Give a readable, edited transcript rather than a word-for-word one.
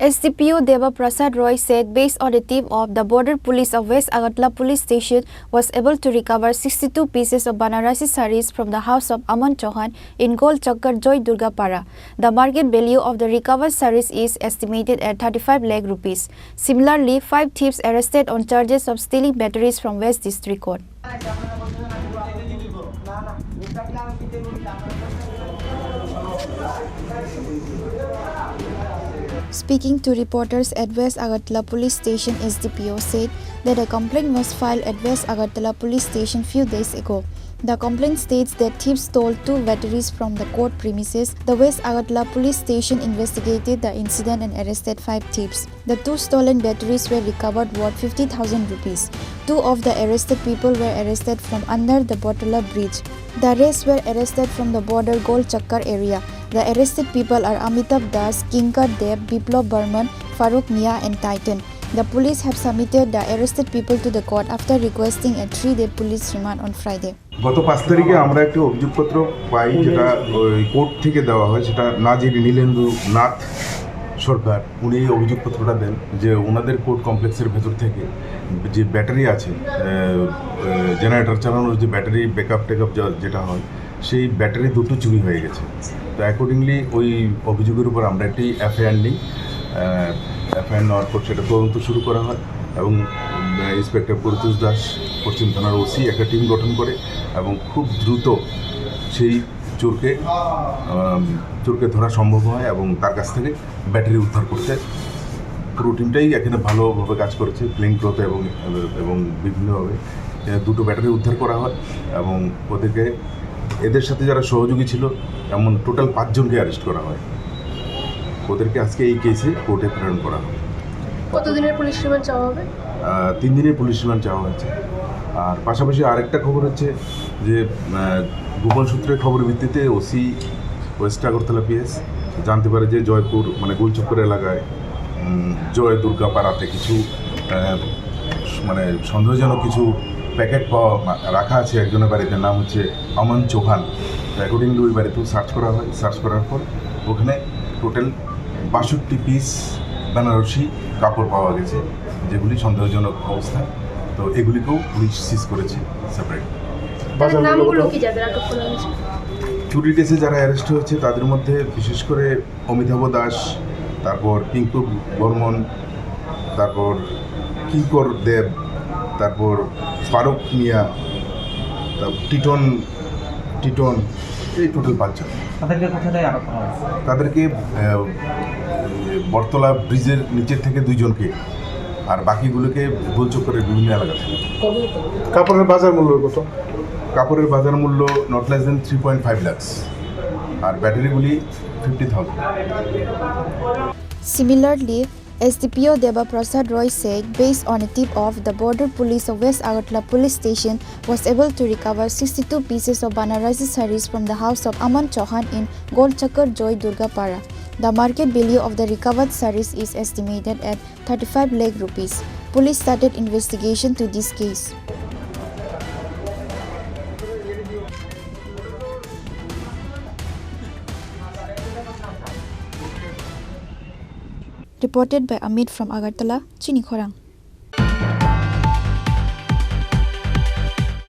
SDPO Deva Prasad Roy said based on the tip of the Border Police of West Agartala Police Station was able to recover 62 pieces of Banarasi sarees from the house of Aman Chauhan in Gol Chakkar Joy Durga Para. The market value of the recovered sarees is estimated at 35 lakh rupees. Similarly, 5 thieves arrested on charges of stealing batteries from West District Court. Speaking to reporters at West Agartala Police Station, SDPO said that a complaint was filed at West Agartala Police Station few days ago. The complaint states that thieves stole 2 batteries from the court premises. The West Agartala Police Station investigated the incident and arrested 5 thieves. The 2 stolen batteries were recovered worth 50,000 rupees. 2 of the arrested people were arrested from under the Botala Bridge. The rest were arrested from the border Gol Chakkar area. The arrested people are Amitabh Das, Kinkar Deb, Biplab Burman, Farooq Mia and Titan. The police have submitted the arrested people to the court after requesting a 3-day police remand on Friday. গত 5 তারিখে আমরা একটা অভিযোগপত্র পাই যেটা court থেকে দেওয়া হয়, সেটা নাজির নীলেন্দু নাথ সরকার উনি এই অভিযোগপত্রটা দেন যে ওনাদের কোর্ট কমপ্লেক্সের ভেতর থেকে যে ব্যাটারি আছে, জেনারেটর চালানোর যে ব্যাটারি ব্যাকআপ যেটা হয়, সেই ব্যাটারি 2টো চুরি হয়ে গেছে। তো অ্যাকর্ডিংলি ওই অভিযোগের উপর আমরা একটি এফআইআর নিই। এফআইআর নেওয়ার পর সেটা তদন্ত শুরু করা হয় এবং ইন্সপেক্টর পরিতোষ দাস পশ্চিম থানার ওসি একটা টিম গঠন করে এবং খুব দ্রুত সেই চোরকে ধরা সম্ভব হয় এবং তার কাছ থেকে ব্যাটারি উদ্ধার করতে পুরো টিমটাই এখানে ভালোভাবে কাজ করেছে। প্লেন ক্লথ এবং বিভিন্নভাবে 2টো ব্যাটারি উদ্ধার করা হয় এবং এদের সাথে যারা সহযোগী ছিল এমন টোটাল 5 জনকে অ্যারেস্ট করা হয়। ওদেরকে আজকে এই কেসে কোর্টে প্রেরণ করা হয়। কতদিনের পুলিশ রিমান্ড চাওয়া হবে? 3 দিনের পুলিশ রিমান্ড চাওয়া হয়েছে। আর পাশাপাশি আরেকটা খবর হচ্ছে যে গোপন সূত্রের খবরের ভিত্তিতে ওসি ওয়েস্ট আগরতলা পিএস জানতে পারে যে জয়পুর মানে গোলচক্কর এলাকায় জয় দুর্গা পাড়াতে কিছু মানে সন্দেহজনক কিছু প্যাকেট রাখা আছে একজনের বাড়িতে, নাম হচ্ছে আমান চৌহান। অ্যাকর্ডিংলি ওই বাড়িতেও সার্চ করা হয়। সার্চ করার পর ওখানে টোটাল 62 পিস বেনারসি কাপড় পাওয়া গেছে যেগুলি সন্দেহজনক অবস্থায়। তো এগুলিকেও পুলিশ সিজ করেছে সেপারেট। চুরি কেসে যারা অ্যারেস্ট হয়েছে তাদের মধ্যে বিশেষ করে অমিতাভ দাস, তারপর পিঙ্কু বর্মন, তারপর কিঙ্কর দেব, তারপর ফারুক মিয়া, টিটন এই টোটাল 5 জন। তাদেরকে বটতলা ব্রিজের নিচের থেকে 2 জনকে আর বাকিগুলোকে গোলচক্করের বিভিন্ন এলাকা থেকে। কাপড়ের বাজার মূল্য কত? কাপড়ের বাজার মূল্য নট লেস দেন 3.5 lakhs আর ব্যাটারিগুলি 50,000। Similarly, SDPO Deva Prasad Roy said based on a tip off, the Border Police of West Agartala Police Station was able to recover 62 pieces of Banarasi sarees from the house of Aman Chauhan in Gol Chakkar Joy Durga Para. The market value of the recovered sarees is estimated at 35 lakh rupees. Police started investigation to this case. Reported by Amit from Agartala, Chini Khorang.